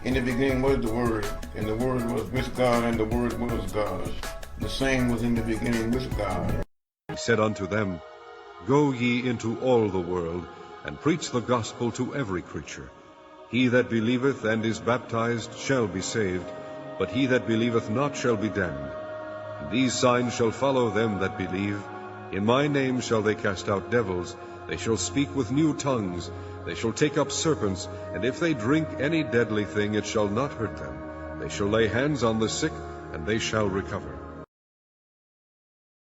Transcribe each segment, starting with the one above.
In the beginning was the Word, and the Word was with God, and the Word was God. The same was in the beginning with God. He said unto them, Go ye into all the world, and preach the gospel to every creature. He that believeth and is baptized shall be saved, but he that believeth not shall be damned. And these signs shall follow them that believe. In my name shall they cast out devils, they shall speak with new tongues, they shall take up serpents, and if they drink any deadly thing, it shall not hurt them. They shall lay hands on the sick, and they shall recover.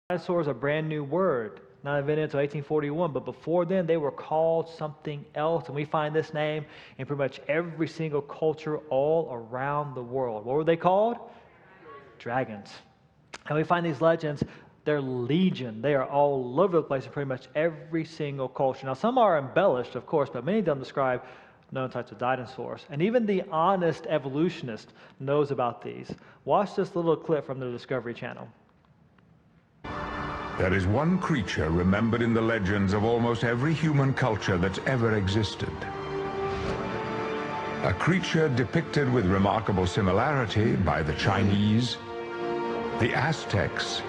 Dinosaur is a brand new word, not invented until 1841, but before then they were called something else, and we find this name in pretty much every single culture all around the world. What were they called? Dragons. And we find these legends, they're legion. They are all over the place in pretty much every single culture. Now, some are embellished, of course, but many of them describe known types of dinosaurs. And even the honest evolutionist knows about these. Watch this little clip from the Discovery Channel. There is one creature remembered in the legends of almost every human culture that's ever existed. A creature depicted with remarkable similarity by the Chinese, the Aztecs,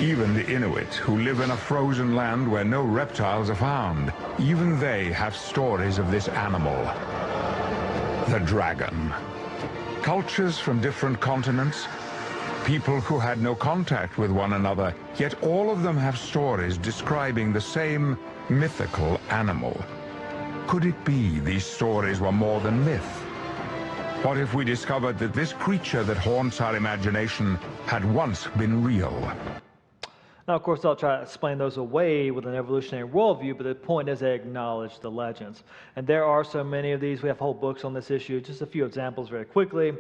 even the Inuit, who live in a frozen land where no reptiles are found. Even they have stories of this animal, the dragon. Cultures from different continents, people who had no contact with one another, yet all of them have stories describing the same mythical animal. Could it be these stories were more than myth? What if we discovered that this creature that haunts our imagination had once been real? Now, of course, they'll try to explain those away with an evolutionary worldview, but the point is they acknowledge the legends. And there are so many of these. We have whole books on this issue. Just a few examples very quickly.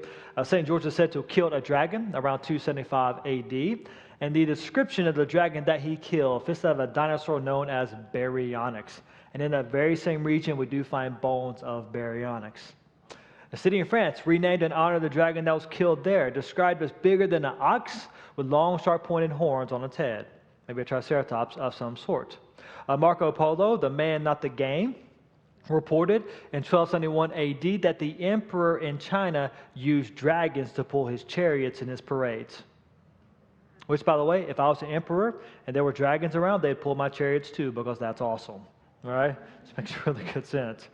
St. George is said to have killed a dragon around 275 AD. And the description of the dragon that he killed fits that of a dinosaur known as baryonyx. And in that very same region, we do find bones of baryonyx. A city in France, renamed in honor of the dragon that was killed there, described as bigger than an ox with long, sharp-pointed horns on its head. Maybe a triceratops of some sort. Marco Polo, the man, not the game, reported in 1271 AD that the emperor in China used dragons to pull his chariots in his parades. Which, by the way, if I was an emperor and there were dragons around, they'd pull my chariots too, because that's awesome. All right? This makes really good sense.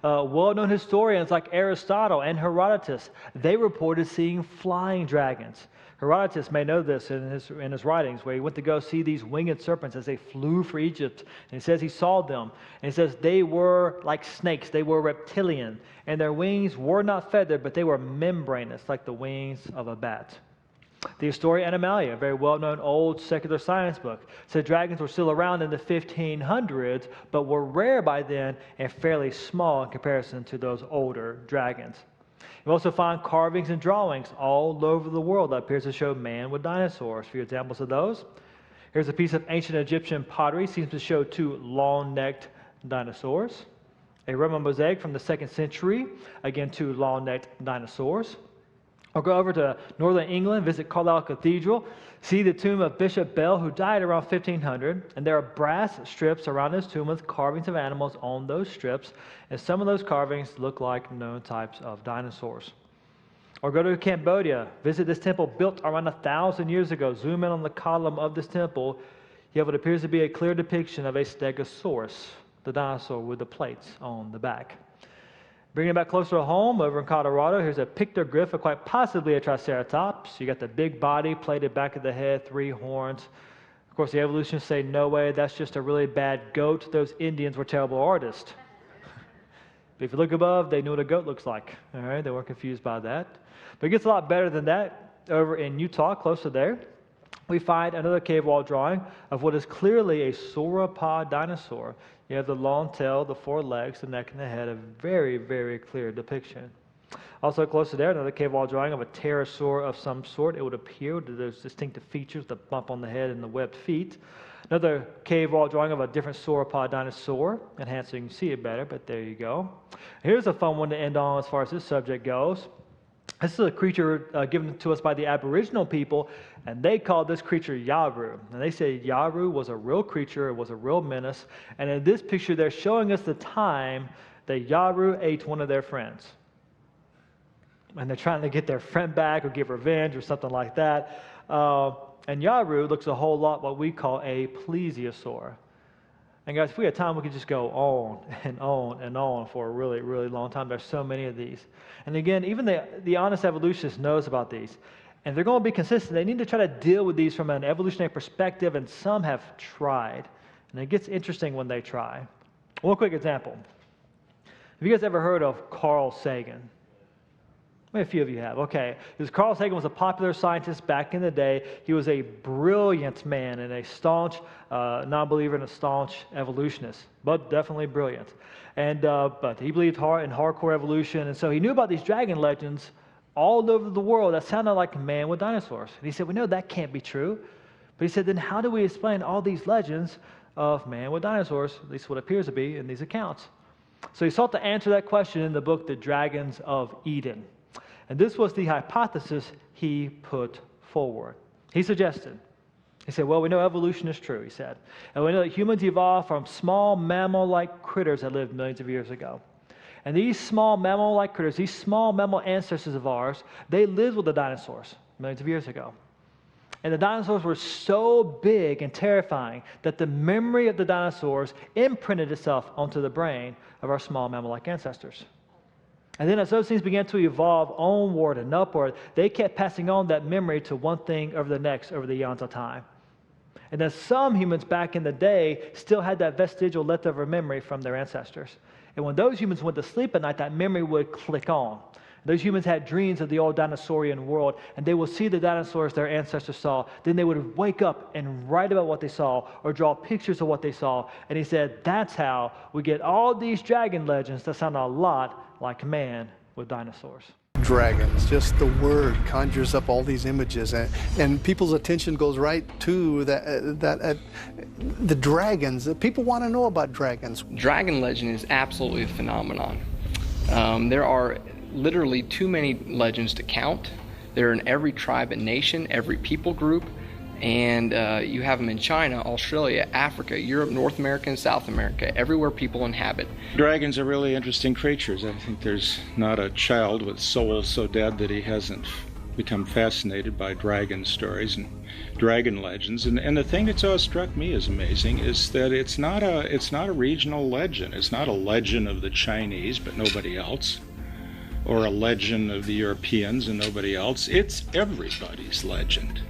Well-known historians like Aristotle and Herodotus, they reported seeing flying dragons. Herodotus may know this in his writings, where he went to go see these winged serpents as they flew for Egypt. And he says he saw them. And he says they were like snakes. They were reptilian. And their wings were not feathered, but they were membranous, like the wings of a bat. The Historia Animalia, a very well-known old secular science book, said dragons were still around in the 1500s, but were rare by then and fairly small in comparison to those older dragons. You also find carvings and drawings all over the world that appears to show man with dinosaurs. A few examples of those. Here's a piece of ancient Egyptian pottery, seems to show two long-necked dinosaurs. A Roman mosaic from the 2nd century, again, two long-necked dinosaurs. Or go over to northern England, visit Carlisle Cathedral, see the tomb of Bishop Bell, who died around 1500, and there are brass strips around his tomb with carvings of animals on those strips, and some of those carvings look like known types of dinosaurs. Or go to Cambodia, visit this temple built around 1,000 years ago, zoom in on the column of this temple, you have what appears to be a clear depiction of a stegosaurus, the dinosaur with the plates on the back. Bringing it back closer to home, over in Colorado, here's a pictoglyph of quite possibly a triceratops. You got the big body, plated back of the head, 3 horns. Of course, the evolutionists say, no way, that's just a really bad goat. Those Indians were terrible artists. But if you look above, they know what a goat looks like. All right, they weren't confused by that. But it gets a lot better than that. Over in Utah, close to there, we find another cave wall drawing of what is clearly a sauropod dinosaur. You have the long tail, the 4 legs, the neck, and the head, a very, very clear depiction. Also close to there, another cave wall drawing of a pterosaur of some sort. It would appear with those distinctive features, the bump on the head and the webbed feet. Another cave wall drawing of a different sauropod dinosaur, enhancing you can see it better, but there you go. Here's a fun one to end on as far as this subject goes. This is a creature given to us by the Aboriginal people, and they called this creature Yaru. And they say Yaru was a real creature, it was a real menace. And in this picture, they're showing us the time that Yaru ate one of their friends. and they're trying to get their friend back or get revenge or something like that. And Yaru looks a whole lot what we call a plesiosaur. And guys, if we had time, we could just go on and on and on for a really, really long time. There's so many of these. And again, even the honest evolutionist knows about these. And they're going to be consistent. They need to try to deal with these from an evolutionary perspective, and some have tried. And it gets interesting when they try. One quick example. Have you guys ever heard of Carl Sagan? Maybe a few of you have. Okay. Because Carl Sagan was a popular scientist back in the day. He was a brilliant man and a staunch non-believer and a staunch evolutionist, but definitely brilliant. And but he believed in hardcore evolution, and so he knew about these dragon legends all over the world that sounded like man with dinosaurs. And he said, we know that can't be true. But he said, then how do we explain all these legends of man with dinosaurs, at least what appears to be in these accounts? So he sought to answer that question in the book, The Dragons of Eden. And this was the hypothesis he put forward. He suggested, he said, well, we know evolution is true, he said. And we know that humans evolved from small mammal-like critters that lived millions of years ago. And these small mammal-like critters, these small mammal ancestors of ours, they lived with the dinosaurs millions of years ago. And the dinosaurs were so big and terrifying that the memory of the dinosaurs imprinted itself onto the brain of our small mammal-like ancestors. And then as those things began to evolve onward and upward, they kept passing on that memory to one thing over the next over the eons of time. And then some humans back in the day still had that vestigial leftover memory from their ancestors. And when those humans went to sleep at night, that memory would click on. Those humans had dreams of the old dinosaurian world, and they would see the dinosaurs their ancestors saw. Then they would wake up and write about what they saw or draw pictures of what they saw. And he said, that's how we get all these dragon legends that sound a lot like man with dinosaurs. Dragons, just the word conjures up all these images, and people's attention goes right to the dragons. People want to know about dragons. Dragon legend is absolutely a phenomenon. There are literally too many legends to count. They're in every tribe and nation, every people group, and you have them in China, Australia, Africa, Europe, North America, and South America, everywhere people inhabit. Dragons are really interesting creatures. I think there's not a child with soul so dead that he hasn't become fascinated by dragon stories and dragon legends. And the thing that's always struck me as amazing is that it's not a regional legend. It's not a legend of the Chinese, but nobody else, or a legend of the Europeans and nobody else. It's everybody's legend.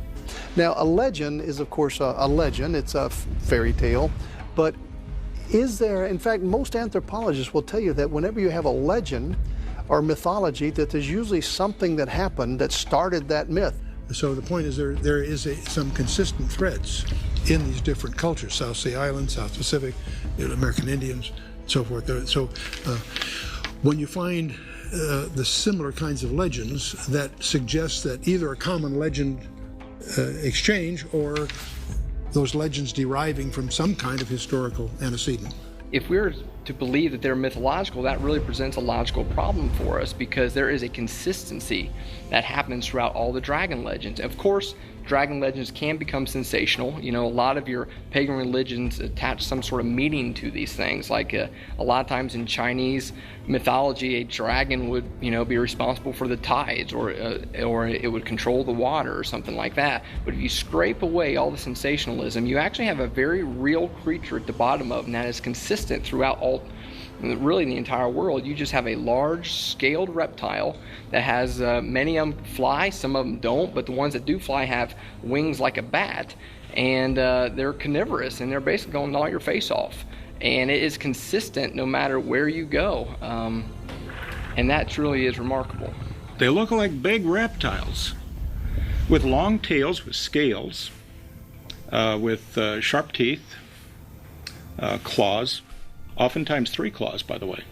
Now, a legend is, of course, a legend. It's a fairy tale. But is there, in fact, most anthropologists will tell you that whenever you have a legend or mythology, that there's usually something that happened that started that myth. So the point is there is some consistent threads in these different cultures, South Sea Islands, South Pacific, American Indians, and so forth. So when you find the similar kinds of legends that suggest that either a common legend exchange or those legends deriving from some kind of historical antecedent. If we're to believe that they're mythological, that really presents a logical problem for us, because there is a consistency that happens throughout all the dragon legends. Of course, dragon legends can become sensational. You know, a lot of your pagan religions attach some sort of meaning to these things. Like a lot of times in Chinese mythology, a dragon would, be responsible for the tides, or it would control the water or something like that. But if you scrape away all the sensationalism, you actually have a very real creature at the bottom of, and that is consistent throughout really the entire world. You just have a large scaled reptile that has many of them fly, some of them don't, but the ones that do fly have wings like a bat, and they're carnivorous, and they're basically going to gnaw your face off. And it is consistent no matter where you go, and that truly is remarkable. They look like big reptiles with long tails, with scales, with sharp teeth, claws, oftentimes 3 claws, by the way,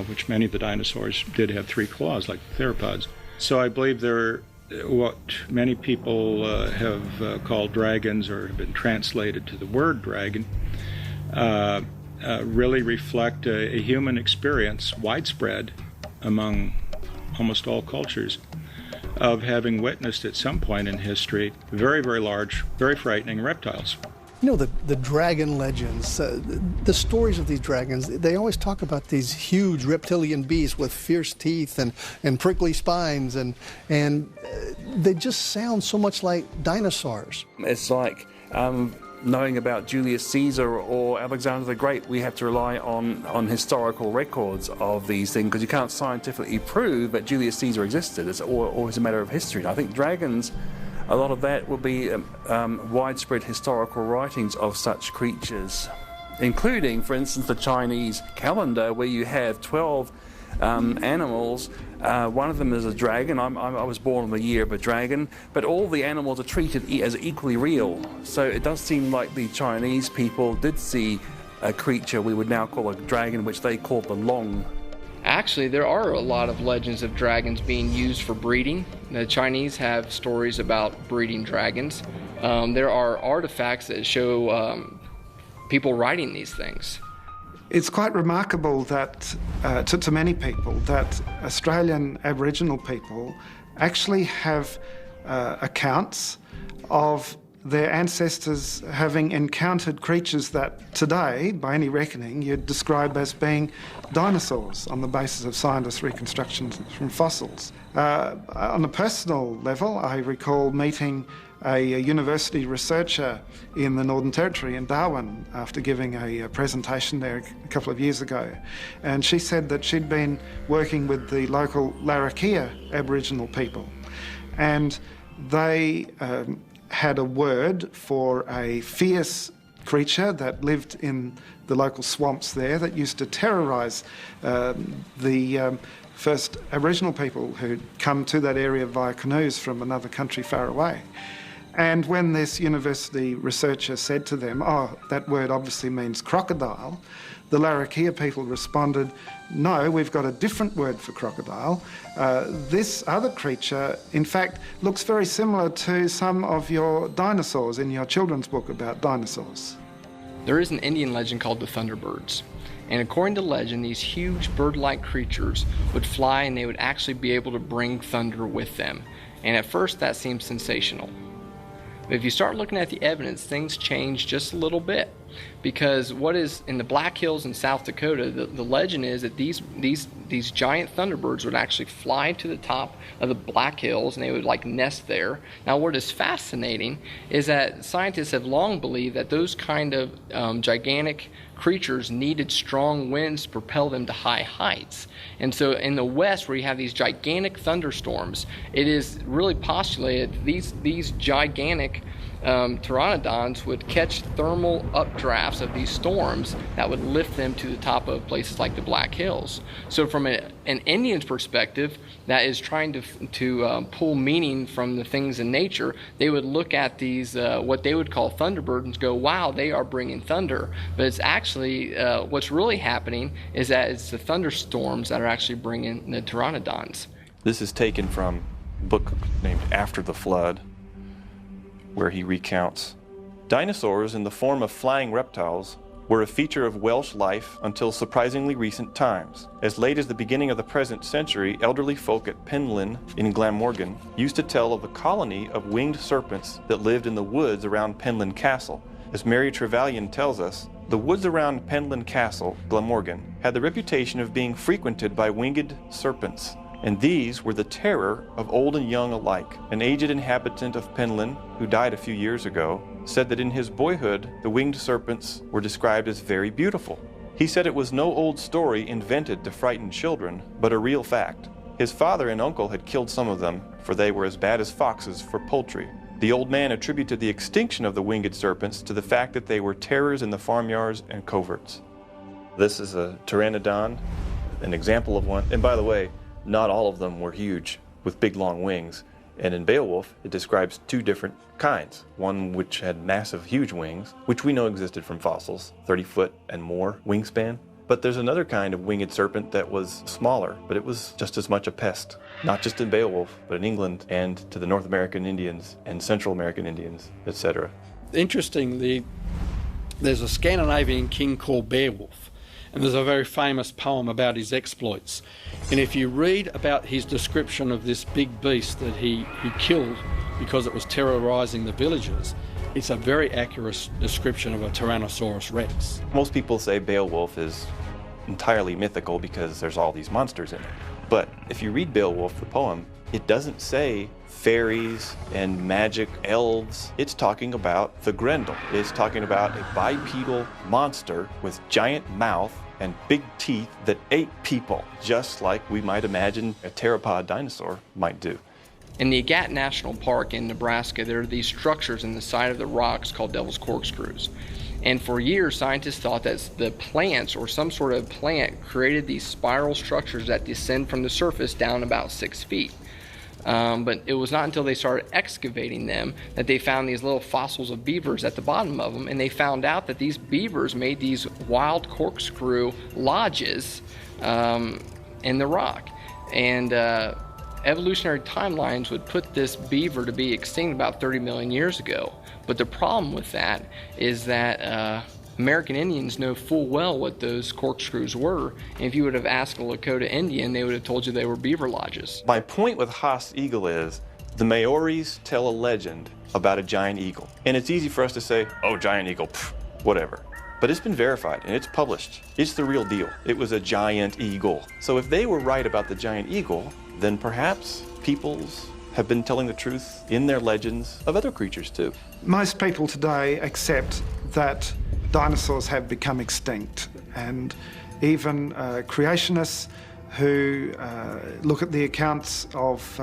which many of the dinosaurs did have 3 claws, like theropods. So I believe they're what many people have called dragons, or have been translated to the word dragon, really reflect a human experience, widespread among almost all cultures, of having witnessed at some point in history very, very large, very frightening reptiles. You know, the dragon legends, the stories of these dragons, they always talk about these huge reptilian beasts with fierce teeth and prickly spines, and they just sound so much like dinosaurs. It's like knowing about Julius Caesar or Alexander the Great. We have to rely on historical records of these things because you can't scientifically prove that Julius Caesar existed. It's always a matter of history. And I think dragons, a lot of that will be widespread historical writings of such creatures, including, for instance, the Chinese calendar, where you have 12 animals. One of them is a dragon. I was born in the year of a dragon, but all the animals are treated as equally real. So it does seem like the Chinese people did see a creature we would now call a dragon, which they called the Long. Actually, there are a lot of legends of dragons being used for breeding. The Chinese have stories about breeding dragons. There are artifacts that show people writing these things. It's quite remarkable that, to many people, that Australian Aboriginal people actually have accounts of their ancestors having encountered creatures that today, by any reckoning, you'd describe as being dinosaurs on the basis of scientists' reconstructions from fossils. On a personal level, I recall meeting a university researcher in the Northern Territory in Darwin after giving a presentation there a couple of years ago. And she said that she'd been working with the local Larrakia Aboriginal people. And they had a word for a fierce creature that lived in the local swamps there that used to terrorise the first Aboriginal people who'd come to that area via canoes from another country far away. And when this university researcher said to them, "Oh, that word obviously means crocodile," the Larrakia people responded, "No, we've got a different word for crocodile. This other creature, in fact, looks very similar to some of your dinosaurs in your children's book about dinosaurs." There is an Indian legend called the Thunderbirds. And according to legend, these huge bird-like creatures would fly and they would actually be able to bring thunder with them. And at first that seems sensational. But if you start looking at the evidence, things change just a little bit. Because what is in the Black Hills in South Dakota, the legend is that these giant thunderbirds would actually fly to the top of the Black Hills and they would like nest there. Now what is fascinating is that scientists have long believed that those kind of gigantic creatures needed strong winds to propel them to high heights. And so in the West, where you have these gigantic thunderstorms, it is really postulated that these gigantic pteranodons would catch thermal updrafts of these storms that would lift them to the top of places like the Black Hills. So from an Indian's perspective that is trying to pull meaning from the things in nature, they would look at these what they would call thunderbirds and go, wow, they are bringing thunder. But it's actually what's really happening is that it's the thunderstorms that are actually bringing the pteranodons. This is taken from a book named After the Flood, where he recounts, "Dinosaurs in the form of flying reptiles were a feature of Welsh life until surprisingly recent times. As late as the beginning of the present century, elderly folk at Penllyn in Glamorgan used to tell of a colony of winged serpents that lived in the woods around Penllyn Castle. As Mary Trevelyan tells us, the woods around Penllyn Castle, Glamorgan, had the reputation of being frequented by winged serpents, and these were the terror of old and young alike. An aged inhabitant of Penllyn, who died a few years ago, said that in his boyhood the winged serpents were described as very beautiful. He said it was no old story invented to frighten children, but a real fact. His father and uncle had killed some of them, for they were as bad as foxes for poultry. The old man attributed the extinction of the winged serpents to the fact that they were terrors in the farmyards and coverts." This is a pteranodon, an example of one. And by the way, not all of them were huge with big long wings. And in Beowulf, it describes two different kinds. One which had massive, huge wings, which we know existed from fossils, 30 foot and more wingspan. But there's another kind of winged serpent that was smaller, but it was just as much a pest. Not just in Beowulf, but in England and to the North American Indians and Central American Indians, etc. Interestingly, there's a Scandinavian king called Beowulf. And there's a very famous poem about his exploits. And if you read about his description of this big beast that he killed because it was terrorizing the villagers, It's a very accurate description of a Tyrannosaurus rex. Most people say Beowulf is entirely mythical because there's all these monsters in it. But if you read Beowulf, the poem, it doesn't say fairies and magic elves. It's talking about the Grendel. It's talking about a bipedal monster with giant mouth and big teeth that ate people, just like we might imagine a pteropod dinosaur might do. In the Agat National Park in Nebraska, there are these structures in the side of the rocks called Devil's Corkscrews. And for years, scientists thought that the plants or some sort of plant created these spiral structures that descend from the surface down about 6 feet. But it was not until they started excavating them that they found these little fossils of beavers at the bottom of them, and they found out that these beavers made these wild corkscrew lodges in the rock. And evolutionary timelines would put this beaver to be extinct about 30 million years ago. But the problem with that is that American Indians know full well what those corkscrews were. And if you would have asked a Lakota Indian, they would have told you they were beaver lodges. My point with Haas Eagle is the Maoris tell a legend about a giant eagle. And it's easy for us to say, oh, giant eagle, pff, whatever. But it's been verified and it's published. It's the real deal. It was a giant eagle. So if they were right about the giant eagle, then perhaps peoples have been telling the truth in their legends of other creatures too. Most people today accept that dinosaurs have become extinct, and even creationists who look at the accounts of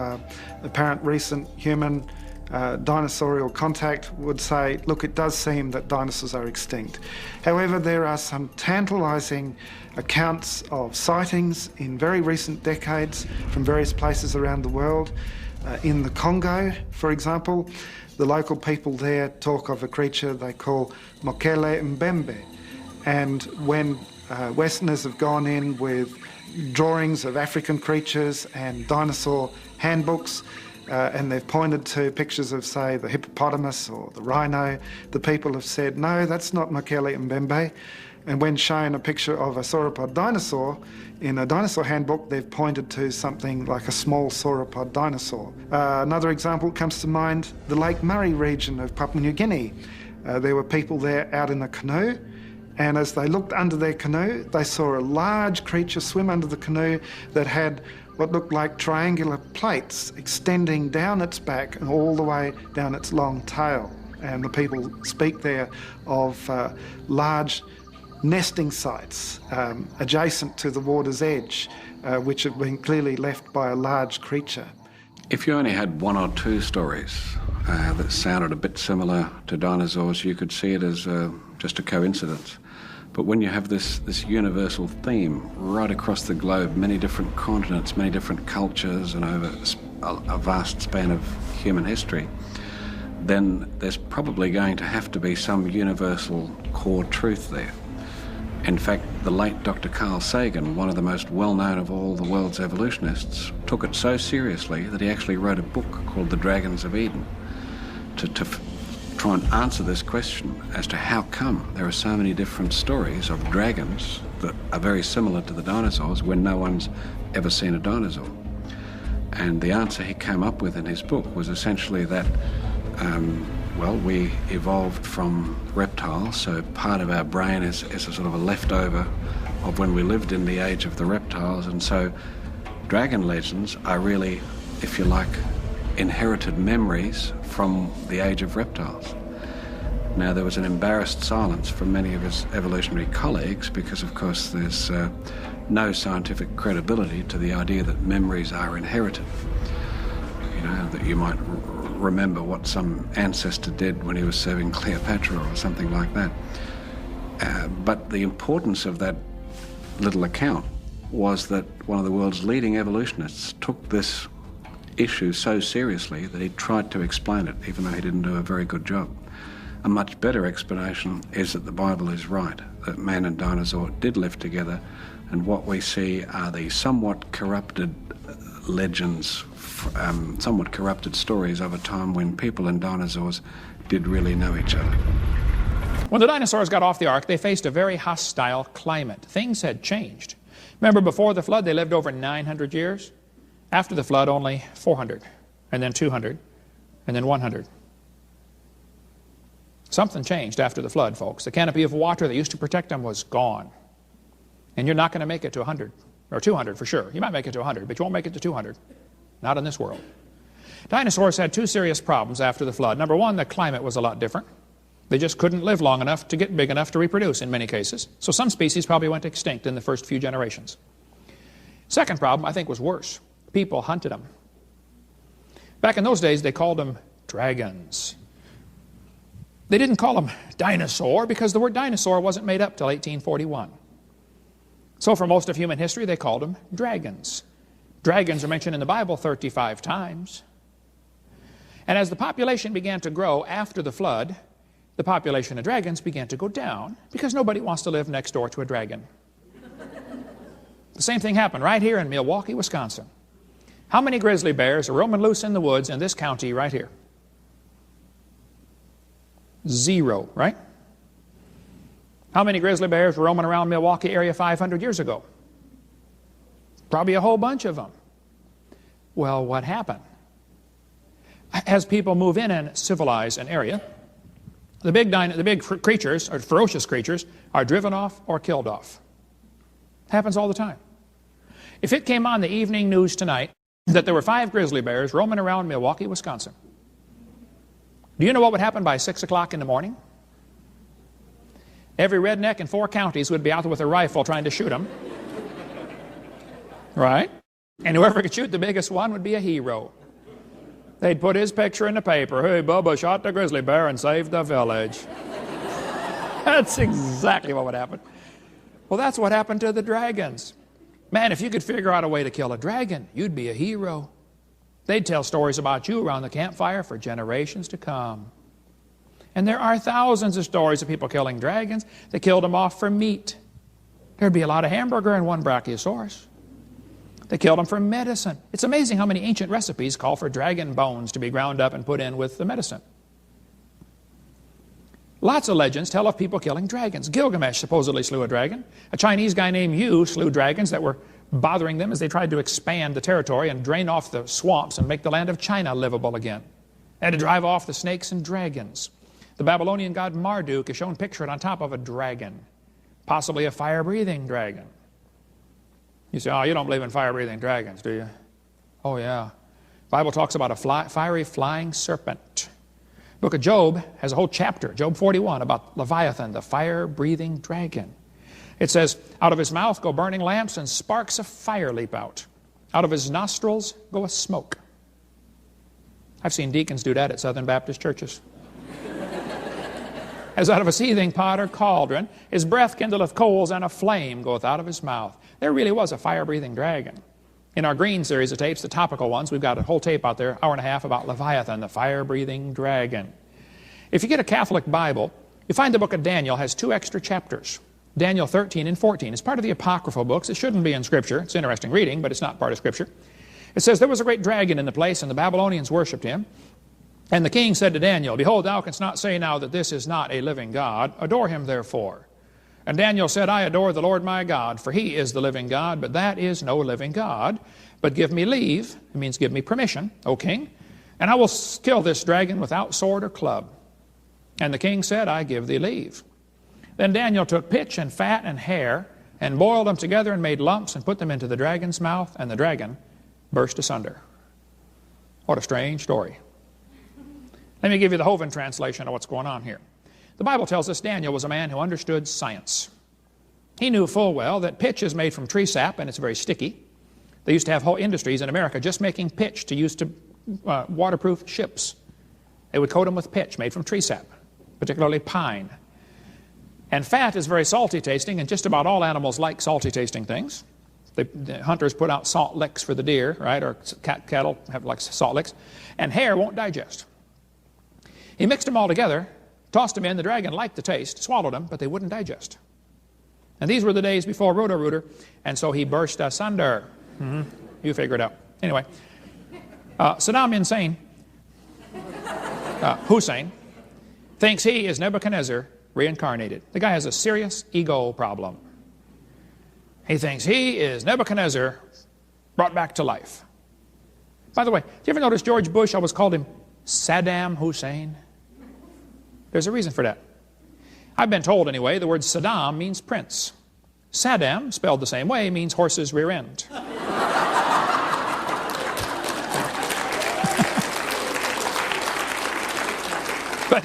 apparent recent human dinosaurial contact would say, look, it does seem that dinosaurs are extinct. However, there are some tantalizing accounts of sightings in very recent decades from various places around the world. In the Congo, for example, the local people there talk of a creature they call Mokele Mbembe. And when Westerners have gone in with drawings of African creatures and dinosaur handbooks, and they've pointed to pictures of, say, the hippopotamus or the rhino, the people have said, no, that's not Mokele Mbembe. And when shown a picture of a sauropod dinosaur in a dinosaur handbook, they've pointed to something like a small sauropod dinosaur. Another example comes to mind, the Lake Murray region of Papua New Guinea. There were people there out in a canoe, and as they looked under their canoe, they saw a large creature swim under the canoe that had what looked like triangular plates extending down its back and all the way down its long tail. And the people speak there of large nesting sites adjacent to the water's edge, which have been clearly left by a large creature. If you only had one or two stories that sounded a bit similar to dinosaurs, you could see it as just a coincidence. But when you have this universal theme right across the globe, many different continents, many different cultures, and over a vast span of human history, then there's probably going to have to be some universal core truth there. In fact, the late Dr. Carl Sagan, one of the most well-known of all the world's evolutionists, took it so seriously that he actually wrote a book called The Dragons of Eden to try and answer this question as to how come there are so many different stories of dragons that are very similar to the dinosaurs when no one's ever seen a dinosaur. And the answer he came up with in his book was essentially that well, we evolved from reptiles, so part of our brain is a sort of a leftover of when we lived in the age of the reptiles, and so dragon legends are really, if you like, inherited memories from the age of reptiles. Now, there was an embarrassed silence from many of his evolutionary colleagues because, of course, there's no scientific credibility to the idea that memories are inherited. You know, that you might remember what some ancestor did when he was serving Cleopatra or something like that. But the importance of that little account was that one of the world's leading evolutionists took this issue so seriously that he tried to explain it, even though he didn't do a very good job. A much better explanation is that the Bible is right, that man and dinosaur did live together, and what we see are the somewhat corrupted legends, somewhat corrupted stories of a time when people and dinosaurs did really know each other. When the dinosaurs got off the ark, they faced a very hostile climate. Things had changed. Remember, before the flood, they lived over 900 years. After the flood, only 400, and then 200, and then 100. Something changed after the flood, folks. The canopy of water that used to protect them was gone. And you're not going to make it to 100, or 200 for sure. You might make it to 100, but you won't make it to 200. Not in this world. Dinosaurs had two serious problems after the flood. Number one, the climate was a lot different. They just couldn't live long enough to get big enough to reproduce in many cases. So some species probably went extinct in the first few generations. Second problem, I think, was worse. People hunted them. Back in those days, they called them dragons. They didn't call them dinosaur because the word dinosaur wasn't made up till 1841. So for most of human history, they called them dragons. Dragons are mentioned in the Bible 35 times. And as the population began to grow after the flood, the population of dragons began to go down because nobody wants to live next door to a dragon. The same thing happened right here in Milwaukee, Wisconsin. How many grizzly bears are roaming loose in the woods in this county right here? 0, right? How many grizzly bears were roaming around Milwaukee area 500 years ago? Probably a whole bunch of them. Well, what happened? As people move in and civilize an area, the big creatures, or ferocious creatures, are driven off or killed off. Happens all the time. If it came on the evening news tonight that there were 5 grizzly bears roaming around Milwaukee, Wisconsin, do you know what would happen by 6 o'clock in the morning? Every redneck in 4 counties would be out there with a rifle trying to shoot them. Right? And whoever could shoot the biggest one would be a hero. They'd put his picture in the paper. Hey, Bubba shot the grizzly bear and saved the village. That's exactly what would happen. Well, that's what happened to the dragons. Man, if you could figure out a way to kill a dragon, you'd be a hero. They'd tell stories about you around the campfire for generations to come. And there are thousands of stories of people killing dragons. They killed them off for meat. There'd be a lot of hamburger in one brachiosaurus. They killed them for medicine. It's amazing how many ancient recipes call for dragon bones to be ground up and put in with the medicine. Lots of legends tell of people killing dragons. Gilgamesh supposedly slew a dragon. A Chinese guy named Yu slew dragons that were bothering them as they tried to expand the territory and drain off the swamps and make the land of China livable again. They had to drive off the snakes and dragons. The Babylonian god Marduk is shown pictured on top of a dragon, possibly a fire-breathing dragon. You say, oh, you don't believe in fire-breathing dragons, do you? Oh, yeah. The Bible talks about a fiery flying serpent. The book of Job has a whole chapter, Job 41, about Leviathan, the fire-breathing dragon. It says, out of his mouth go burning lamps and sparks of fire leap out. Out of his nostrils go a smoke. I've seen deacons do that at Southern Baptist churches. As out of a seething pot or cauldron, his breath kindleth coals, and a flame goeth out of his mouth. There really was a fire-breathing dragon. In our Green series of tapes, the topical ones, we've got a whole tape out there, hour and a half, about Leviathan, the fire-breathing dragon. If you get a Catholic Bible, you find the book of Daniel has 2 extra chapters. Daniel 13 and 14. It's part of the apocryphal books. It shouldn't be in Scripture. It's interesting reading, but it's not part of Scripture. It says, there was a great dragon in the place, and the Babylonians worshipped him. And the king said to Daniel, behold, thou canst not say now that this is not a living God. Adore him, therefore. And Daniel said, I adore the Lord my God, for he is the living God, but that is no living God. But give me leave, it means give me permission, O king, and I will kill this dragon without sword or club. And the king said, I give thee leave. Then Daniel took pitch and fat and hair, and boiled them together and made lumps, and put them into the dragon's mouth, and the dragon burst asunder. What a strange story. Let me give you the Hovind translation of what's going on here. The Bible tells us Daniel was a man who understood science. He knew full well that pitch is made from tree sap, and it's very sticky. They used to have whole industries in America just making pitch to use to waterproof ships. They would coat them with pitch made from tree sap, particularly pine. And fat is very salty tasting, and just about all animals like salty tasting things. The hunters put out salt licks for the deer, right, or cattle have like salt licks. And hair won't digest. He mixed them all together, tossed them in. The dragon liked the taste, swallowed them, but they wouldn't digest. And these were the days before Roto-Rooter, and so he burst asunder. You figure it out. Anyway, Saddam Hussein thinks he is Nebuchadnezzar reincarnated. The guy has a serious ego problem. He thinks he is Nebuchadnezzar brought back to life. By the way, do you ever notice George Bush always called him Saddam Hussein? There's a reason for that. I've been told, anyway, the word Saddam means prince. Saddam, spelled the same way, means horse's rear end. But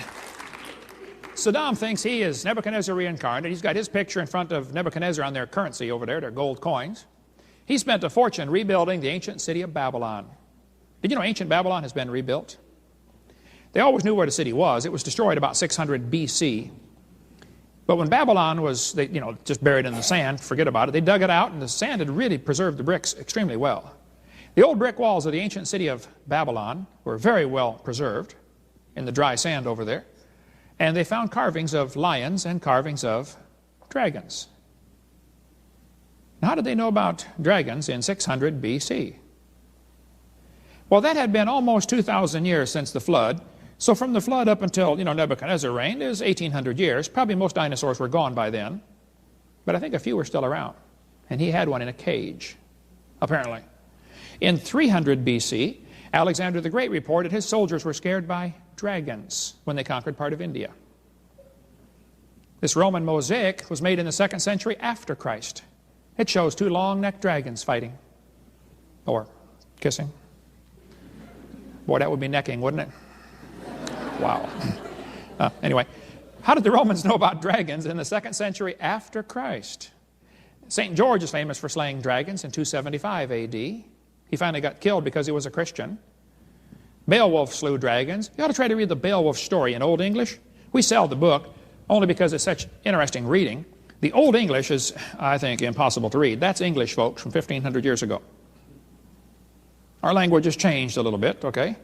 Saddam thinks he is Nebuchadnezzar reincarnated. He's got his picture in front of Nebuchadnezzar on their currency over there, their gold coins. He spent a fortune rebuilding the ancient city of Babylon. Did you know ancient Babylon has been rebuilt? They always knew where the city was. It was destroyed about 600 BC. But when Babylon was, just buried in the sand, forget about it, they dug it out, and the sand had really preserved the bricks extremely well. The old brick walls of the ancient city of Babylon were very well preserved in the dry sand over there. And they found carvings of lions and carvings of dragons. Now, how did they know about dragons in 600 BC? Well, that had been almost 2,000 years since the flood. So from the flood up until, Nebuchadnezzar reigned, it was 1,800 years. Probably most dinosaurs were gone by then. But I think a few were still around. And he had one in a cage, apparently. In 300 BC, Alexander the Great reported his soldiers were scared by dragons when they conquered part of India. This Roman mosaic was made in the 2nd century after Christ. It shows 2 long-necked dragons fighting. Or kissing. Boy, that would be necking, wouldn't it? Wow. Anyway, how did the Romans know about dragons in the 2nd century after Christ? St. George is famous for slaying dragons in 275 AD. He finally got killed because he was a Christian. Beowulf slew dragons. You ought to try to read the Beowulf story in Old English. We sell the book only because it's such interesting reading. The Old English is, I think, impossible to read. That's English, folks, from 1,500 years ago. Our language has changed a little bit, okay?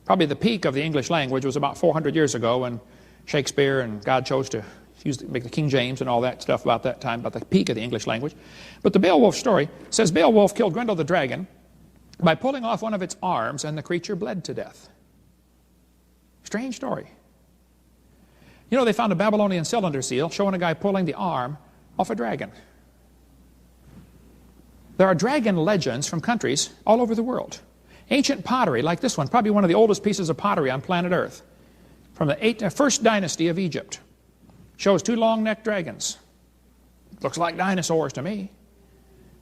Probably the peak of the English language was about 400 years ago when Shakespeare and God chose to make the King James and all that stuff about that time, about the peak of the English language. But the Beowulf story says Beowulf killed Grendel the dragon by pulling off one of its arms, and the creature bled to death. Strange story. They found a Babylonian cylinder seal showing a guy pulling the arm off a dragon. There are dragon legends from countries all over the world. Ancient pottery, like this one, probably one of the oldest pieces of pottery on planet Earth, from the 1st dynasty of Egypt, shows 2 long-necked dragons. Looks like dinosaurs to me.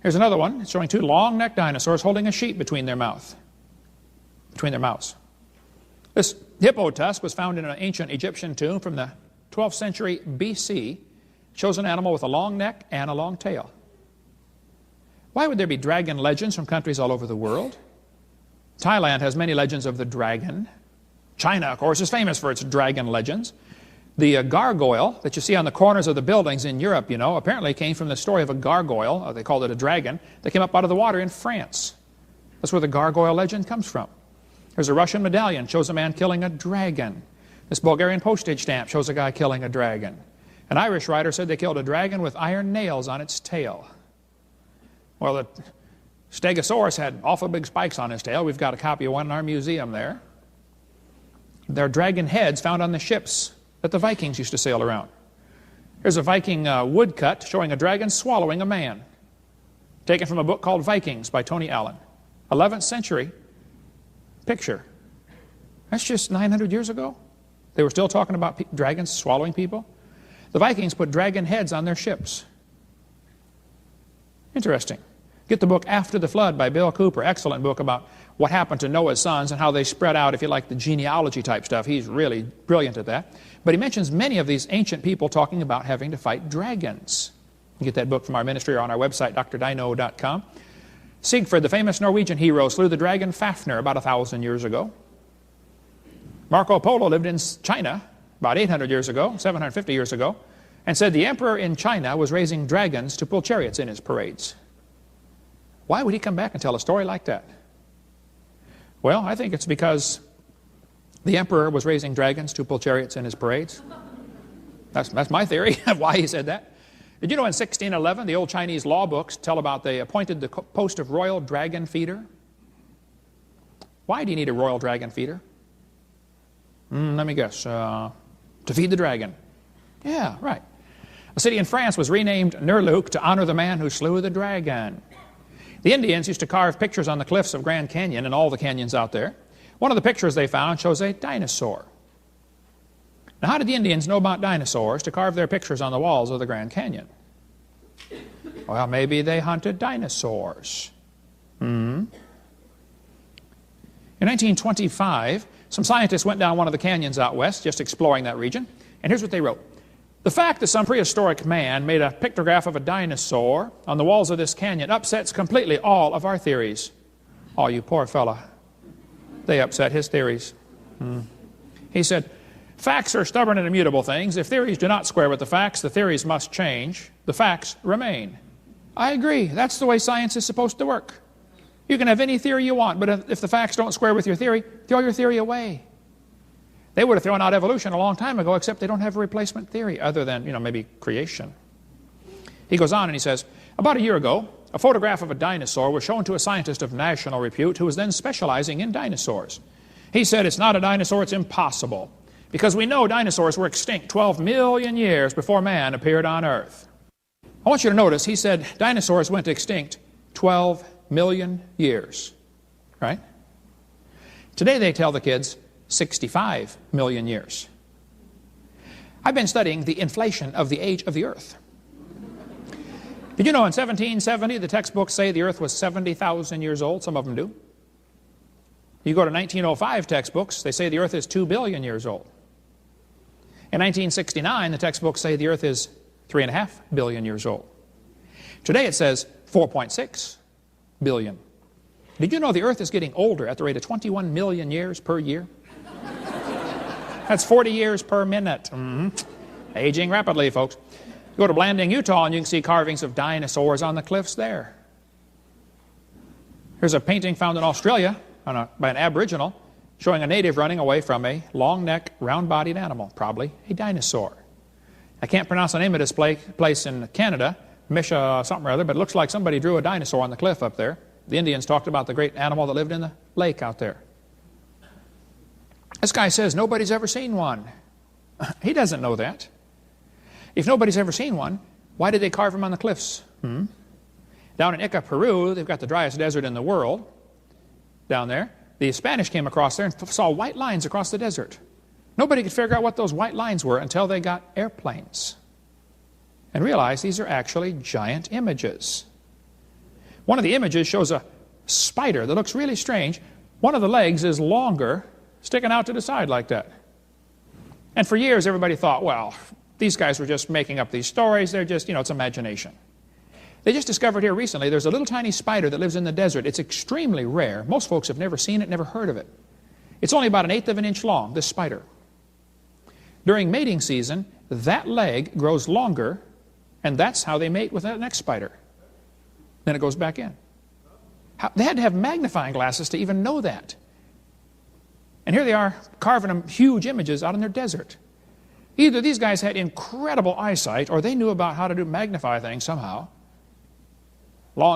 Here's another one showing 2 long-necked dinosaurs holding a sheep between their mouths. This hippo tusk was found in an ancient Egyptian tomb from the 12th century BC. Shows an animal with a long neck and a long tail. Why would there be dragon legends from countries all over the world? Thailand has many legends of the dragon. China, of course, is famous for its dragon legends. The gargoyle that you see on the corners of the buildings in Europe, apparently came from the story of a gargoyle, they called it a dragon, that came up out of the water in France. That's where the gargoyle legend comes from. There's a Russian medallion, shows a man killing a dragon. This Bulgarian postage stamp shows a guy killing a dragon. An Irish writer said they killed a dragon with iron nails on its tail. Well, the Stegosaurus had awful big spikes on his tail. We've got a copy of one in our museum there. There are dragon heads found on the ships that the Vikings used to sail around. Here's a Viking woodcut showing a dragon swallowing a man, taken from a book called Vikings by Tony Allen. 11th century picture. That's just 900 years ago. They were still talking about dragons swallowing people. The Vikings put dragon heads on their ships. Interesting. Get the book After the Flood by Bill Cooper. Excellent book about what happened to Noah's sons and how they spread out, if you like, the genealogy type stuff. He's really brilliant at that. But he mentions many of these ancient people talking about having to fight dragons. You can get that book from our ministry or on our website, drdino.com. Siegfried, the famous Norwegian hero, slew the dragon Fafnir about 1,000 years ago. Marco Polo lived in China about 800 years ago, 750 years ago, and said the emperor in China was raising dragons to pull chariots in his parades. Why would he come back and tell a story like that? Well, I think it's because the emperor was raising dragons to pull chariots in his parades. That's my theory of why he said that. Did you know in 1611, the old Chinese law books tell about they appointed the post of royal dragon feeder? Why do you need a royal dragon feeder? Let me guess. To feed the dragon. Yeah, right. A city in France was renamed Nerluc to honor the man who slew the dragon. The Indians used to carve pictures on the cliffs of Grand Canyon and all the canyons out there. One of the pictures they found shows a dinosaur. Now, how did the Indians know about dinosaurs to carve their pictures on the walls of the Grand Canyon? Well, maybe they hunted dinosaurs. In 1925, some scientists went down one of the canyons out west, just exploring that region, and here's what they wrote. The fact that some prehistoric man made a pictograph of a dinosaur on the walls of this canyon upsets completely all of our theories. Oh, you poor fella. They upset his theories. He said, facts are stubborn and immutable things. If theories do not square with the facts, the theories must change. The facts remain. I agree. That's the way science is supposed to work. You can have any theory you want, but if the facts don't square with your theory, throw your theory away. They would have thrown out evolution a long time ago, except they don't have a replacement theory other than, maybe creation. He goes on and he says, about a year ago, a photograph of a dinosaur was shown to a scientist of national repute who was then specializing in dinosaurs. He said, it's not a dinosaur, it's impossible, because we know dinosaurs were extinct 12 million years before man appeared on Earth. I want you to notice, he said dinosaurs went extinct 12 million years, right? Today they tell the kids 65 million years. I've been studying the inflation of the age of the Earth. Did you know in 1770 the textbooks say the Earth was 70,000 years old? Some of them do. You go to 1905 textbooks, they say the Earth is 2 billion years old. In 1969, the textbooks say the Earth is 3.5 billion years old. Today it says 4.6 billion. Did you know the Earth is getting older at the rate of 21 million years per year? That's 40 years per minute. Aging rapidly, folks. You go to Blanding, Utah, and you can see carvings of dinosaurs on the cliffs there. Here's a painting found in Australia by an Aboriginal showing a native running away from a long-necked, round-bodied animal, probably a dinosaur. I can't pronounce the name of this place in Canada, Misha something or other, but it looks like somebody drew a dinosaur on the cliff up there. The Indians talked about the great animal that lived in the lake out there. This guy says nobody's ever seen one. He doesn't know that. If nobody's ever seen one, why did they carve him on the cliffs? Down in Ica, Peru, they've got the driest desert in the world down there. The Spanish came across there and saw white lines across the desert. Nobody could figure out what those white lines were until they got airplanes and realized these are actually giant images. One of the images shows a spider that looks really strange. One of the legs is longer, sticking out to the side like that. And for years everybody thought, well, these guys were just making up these stories. They're just, it's imagination. They just discovered here recently there's a little tiny spider that lives in the desert. It's extremely rare. Most folks have never seen it, never heard of it. It's only about 1/8 of an inch long, this spider. During mating season, that leg grows longer, and that's how they mate with that next spider. Then it goes back in. They had to have magnifying glasses to even know that. And here they are carving them huge images out in their desert. Either these guys had incredible eyesight, or they knew about how to magnify things somehow.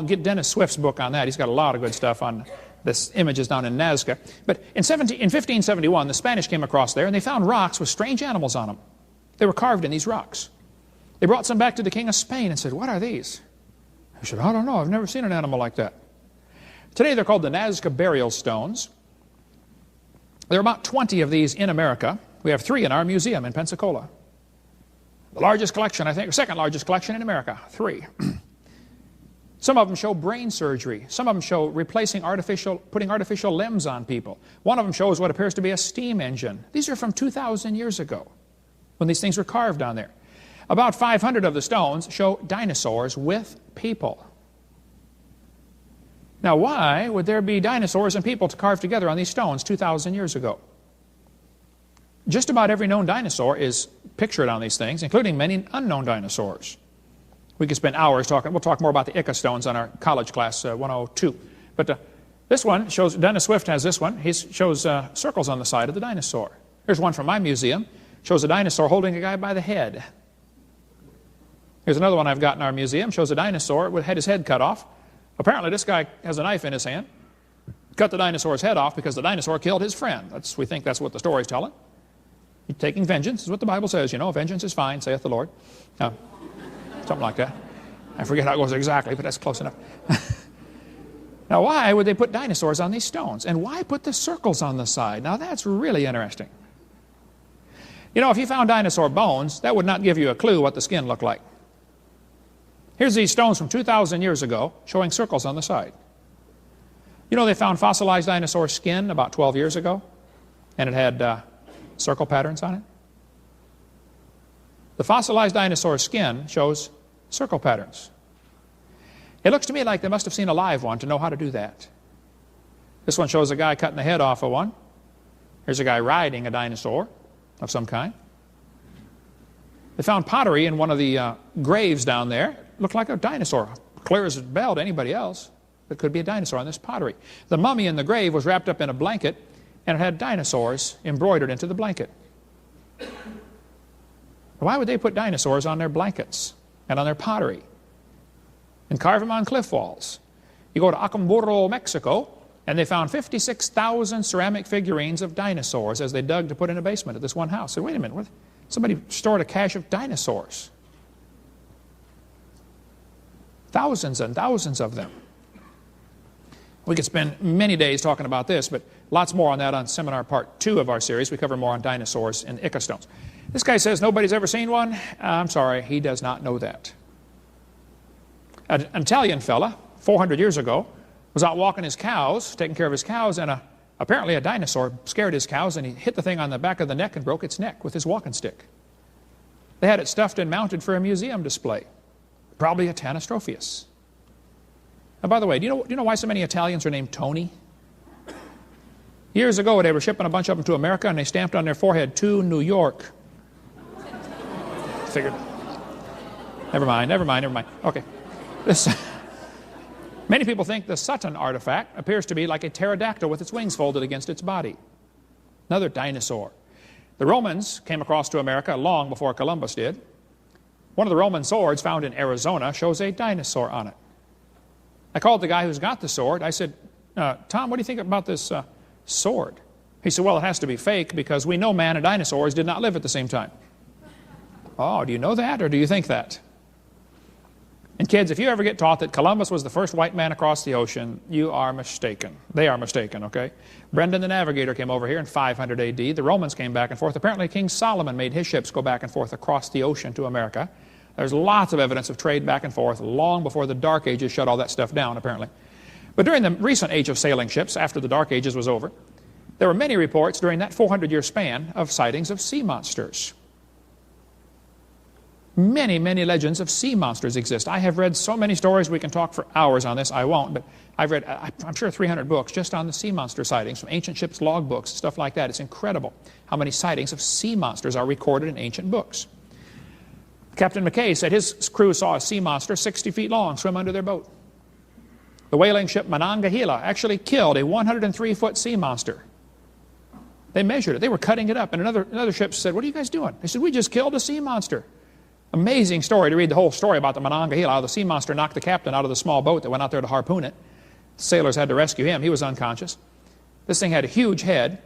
Get Dennis Swift's book on that. He's got a lot of good stuff on this images down in Nazca. But in 1571, the Spanish came across there, and they found rocks with strange animals on them. They were carved in these rocks. They brought some back to the king of Spain and said, what are these? He said, I don't know. I've never seen an animal like that. Today they're called the Nazca burial stones. There are about 20 of these in America. We have 3 in our museum in Pensacola. The largest collection, I think, or second largest collection in America, 3. Some of them show brain surgery. Some of them show putting artificial limbs on people. One of them shows what appears to be a steam engine. These are from 2,000 years ago when these things were carved on there. About 500 of the stones show dinosaurs with people. Now, why would there be dinosaurs and people to carve together on these stones 2,000 years ago? Just about every known dinosaur is pictured on these things, including many unknown dinosaurs. We could spend hours talking. We'll talk more about the Ica stones on our college class 102. But this one shows, Dennis Swift has this one. He shows circles on the side of the dinosaur. Here's one from my museum. Shows a dinosaur holding a guy by the head. Here's another one I've got in our museum. Shows a dinosaur with his head cut off. Apparently this guy has a knife in his hand. Cut the dinosaur's head off because the dinosaur killed his friend. We think that's what the story's telling. He's taking vengeance is what the Bible says. Vengeance is fine, saith the Lord. Something like that. I forget how it goes exactly, but that's close enough. Now, why would they put dinosaurs on these stones? And why put the circles on the side? Now, that's really interesting. You know, if you found dinosaur bones, that would not give you a clue what the skin looked like. Here's these stones from 2,000 years ago showing circles on the side. You know, they found fossilized dinosaur skin about 12 years ago, and it had circle patterns on it. The fossilized dinosaur skin shows circle patterns. It looks to me like they must have seen a live one to know how to do that. This one shows a guy cutting the head off of one. Here's a guy riding a dinosaur of some kind. They found pottery in one of the graves down there. It looked like a dinosaur, clear as a bell to anybody else. It could be a dinosaur on this pottery. The mummy in the grave was wrapped up in a blanket, and it had dinosaurs embroidered into the blanket. Why would they put dinosaurs on their blankets and on their pottery and carve them on cliff walls? You go to Acapulco, Mexico, and they found 56,000 ceramic figurines of dinosaurs as they dug to put in a basement at this one house. So wait a minute, what? Somebody stored a cache of dinosaurs. Thousands and thousands of them. We could spend many days talking about this, but lots more on that on seminar part 2 of our series. We cover more on dinosaurs and Ica stones. This guy says nobody's ever seen one. I'm sorry, he does not know that. An Italian fella, 400 years ago, was out walking his cows, taking care of his cows, and apparently a dinosaur scared his cows, and he hit the thing on the back of the neck and broke its neck with his walking stick. They had it stuffed and mounted for a museum display. Probably a Tanistropheus. And by the way, do you know why so many Italians are named Tony? Years ago, they were shipping a bunch of them to America, and they stamped on their forehead, "To New York." Figured. Never mind. Okay. Many people think the Sutton artifact appears to be like a pterodactyl with its wings folded against its body. Another dinosaur. The Romans came across to America long before Columbus did. One of the Roman swords found in Arizona shows a dinosaur on it. I called the guy who's got the sword. I said, Tom, what do you think about this sword? He said, well, it has to be fake because we know man and dinosaurs did not live at the same time. Oh, do you know that or do you think that? And kids, if you ever get taught that Columbus was the first white man across the ocean, you are mistaken. They are mistaken, okay? Brendan the Navigator came over here in 500 AD. The Romans came back and forth. Apparently King Solomon made his ships go back and forth across the ocean to America. There's lots of evidence of trade back and forth long before the Dark Ages shut all that stuff down, apparently. But during the recent age of sailing ships, after the Dark Ages was over, there were many reports during that 400-year span of sightings of sea monsters. Many, many legends of sea monsters exist. I have read so many stories, we can talk for hours on this, I won't, but I've read, I'm sure, 300 books just on the sea monster sightings from ancient ships' log books, stuff like that. It's incredible how many sightings of sea monsters are recorded in ancient books. Captain McKay said his crew saw a sea monster 60 feet long swim under their boat. The whaling ship Monongahela actually killed a 103-foot sea monster. They measured it. They were cutting it up, and another ship said, what are you guys doing? They said, we just killed a sea monster. Amazing story to read the whole story about the Monongahela, how the sea monster knocked the captain out of the small boat that went out there to harpoon it. The sailors had to rescue him. He was unconscious. This thing had a huge head.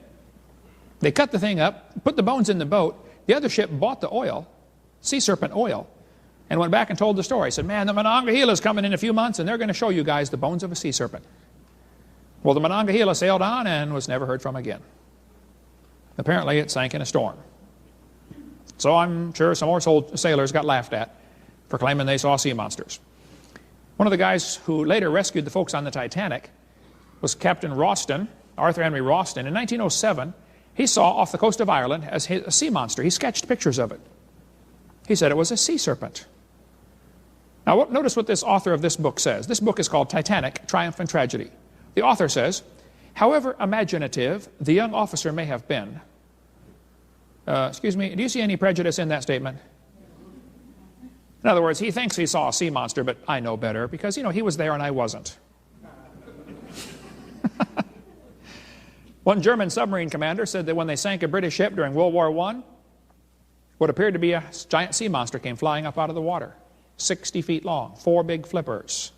They cut the thing up, put the bones in the boat. The other ship bought the oil, sea serpent oil, and went back and told the story. He said, man, the Monongahela is coming in a few months, and they're going to show you guys the bones of a sea serpent. Well, the Monongahela sailed on and was never heard from again. Apparently, it sank in a storm. So I'm sure some more sailors got laughed at for claiming they saw sea monsters. One of the guys who later rescued the folks on the Titanic was Captain Ralston, Arthur Henry Ralston. In 1907, he saw off the coast of Ireland a sea monster. He sketched pictures of it. He said it was a sea serpent. Now notice what this author of this book says. This book is called Titanic, Triumph and Tragedy. The author says, however imaginative the young officer may have been, excuse me, do you see any prejudice in that statement? In other words, he thinks he saw a sea monster, but I know better because, you know, he was there and I wasn't. One German submarine commander said that when they sank a British ship during World War I, what appeared to be a giant sea monster came flying up out of the water, 60 feet long, 4 big flippers.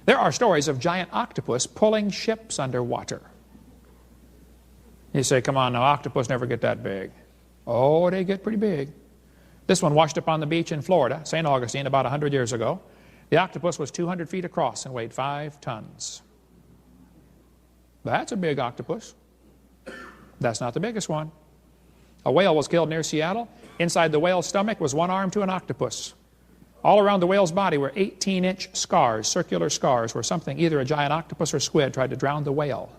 There are stories of giant octopus pulling ships underwater. You say, come on, now, octopus never get that big. Oh, they get pretty big. This one washed up on the beach in Florida, St. Augustine, about 100 years ago. The octopus was 200 feet across and weighed 5 tons. That's a big octopus. That's not the biggest one. A whale was killed near Seattle. Inside the whale's stomach was one arm to an octopus. All around the whale's body were 18-inch scars, circular scars, where something, either a giant octopus or squid, tried to drown the whale.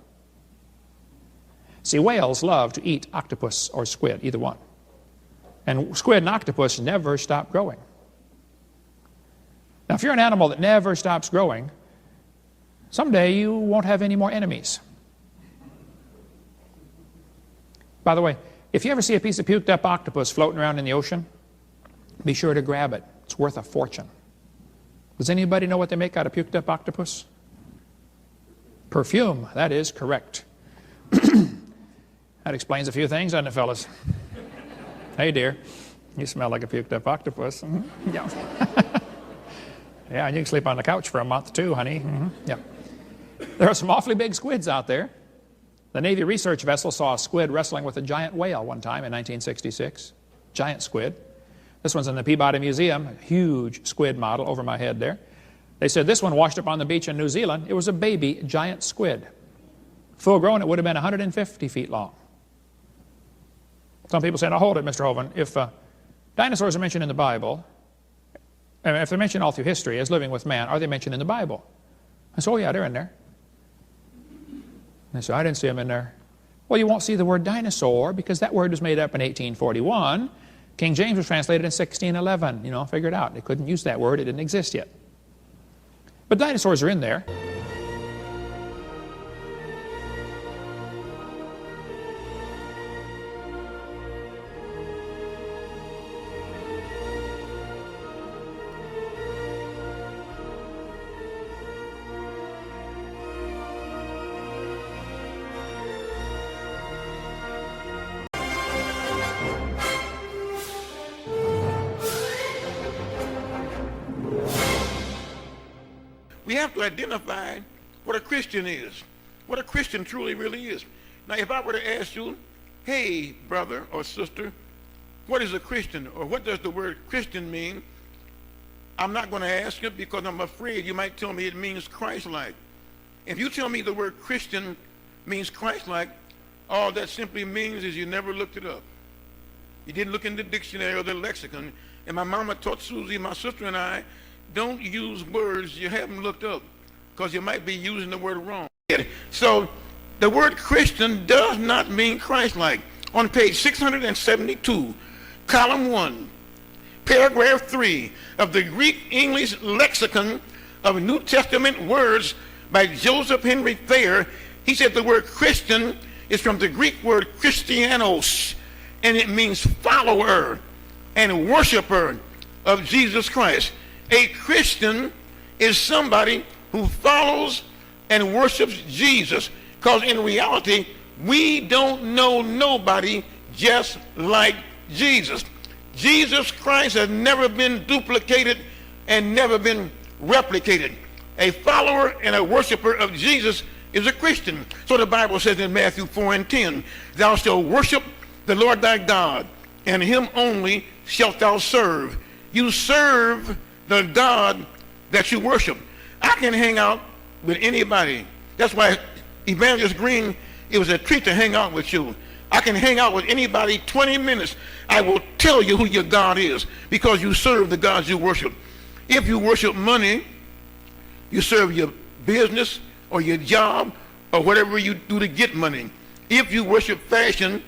See, whales love to eat octopus or squid, either one. And squid and octopus never stop growing. Now, if you're an animal that never stops growing, someday you won't have any more enemies. By the way, if you ever see a piece of puked up octopus floating around in the ocean, be sure to grab it. It's worth a fortune. Does anybody know what they make out of puked up octopus? Perfume. That is correct. That explains a few things, doesn't it, fellas? Hey, dear, you smell like a puked up octopus. Mm-hmm. Yeah. Yeah, and you can sleep on the couch for a month too, honey. Mm-hmm. Yeah. There are some awfully big squids out there. The Navy research vessel saw a squid wrestling with a giant whale one time in 1966. Giant squid. This one's in the Peabody Museum, a huge squid model over my head there. They said this one washed up on the beach in New Zealand. It was a baby giant squid. Full grown, it would have been 150 feet long. Some people say, now hold it, Mr. Hovind. If dinosaurs are mentioned in the Bible, and if they're mentioned all through history as living with man, are they mentioned in the Bible? I said, oh yeah, they're in there. And they said, I didn't see them in there. Well, you won't see the word dinosaur because that word was made up in 1841. King James was translated in 1611. You know, figure it out. They couldn't use that word. It didn't exist yet. But dinosaurs are in there. We have to identify what a Christian is, what a Christian truly really is. Now, if I were to ask you, hey, brother or sister, what is a Christian, or what does the word Christian mean? I'm not going to ask you because I'm afraid you might tell me it means Christ-like. If you tell me the word Christian means Christ-like, all that simply means is you never looked it up. You didn't look in the dictionary or the lexicon. And my mama taught Susie, my sister, and I, don't use words you haven't looked up because you might be using the word wrong. So the word Christian does not mean Christ-like. On page 672, column 1, paragraph 3 of the Greek-English lexicon of New Testament words by Joseph Henry Thayer, he said the word Christian is from the Greek word Christianos, and it means follower and worshiper of Jesus Christ. A Christian is somebody who follows and worships Jesus, because in reality, we don't know nobody just like Jesus. Jesus Christ has never been duplicated and never been replicated. A follower and a worshiper of Jesus is a Christian. So the Bible says in Matthew 4:10, thou shalt worship the Lord thy God, and him only shalt thou serve. You serve the God that you worship. I can hang out with anybody. That's why Evangelist Green, it was a treat to hang out with you. I can hang out with anybody 20 minutes. I will tell you who your God is because you serve the gods you worship. If you worship money, you serve your business or your job or whatever you do to get money. If you worship fashion,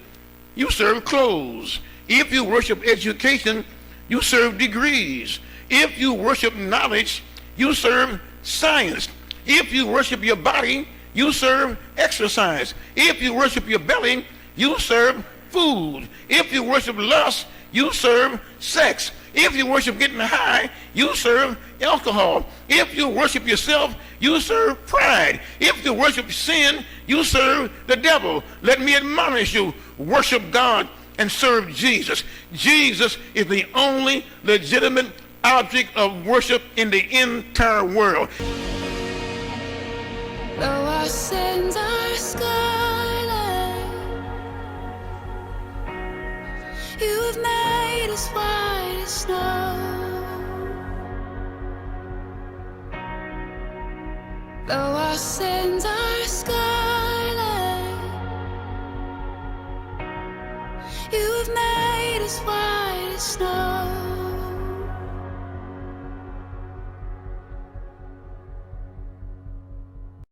you serve clothes. If you worship education, you serve degrees. If you worship knowledge, you serve science. If you worship your body, you serve exercise. If you worship your belly, you serve food. If you worship lust, you serve sex. If you worship getting high, you serve alcohol. If you worship yourself, you serve pride. If you worship sin, you serve the devil. Let me admonish you, worship God and serve Jesus. Jesus is the only legitimate object of worship in the entire world. Though our sins are scarlet, you have made us white as snow. Though our sins are scarlet, you have as white as snow.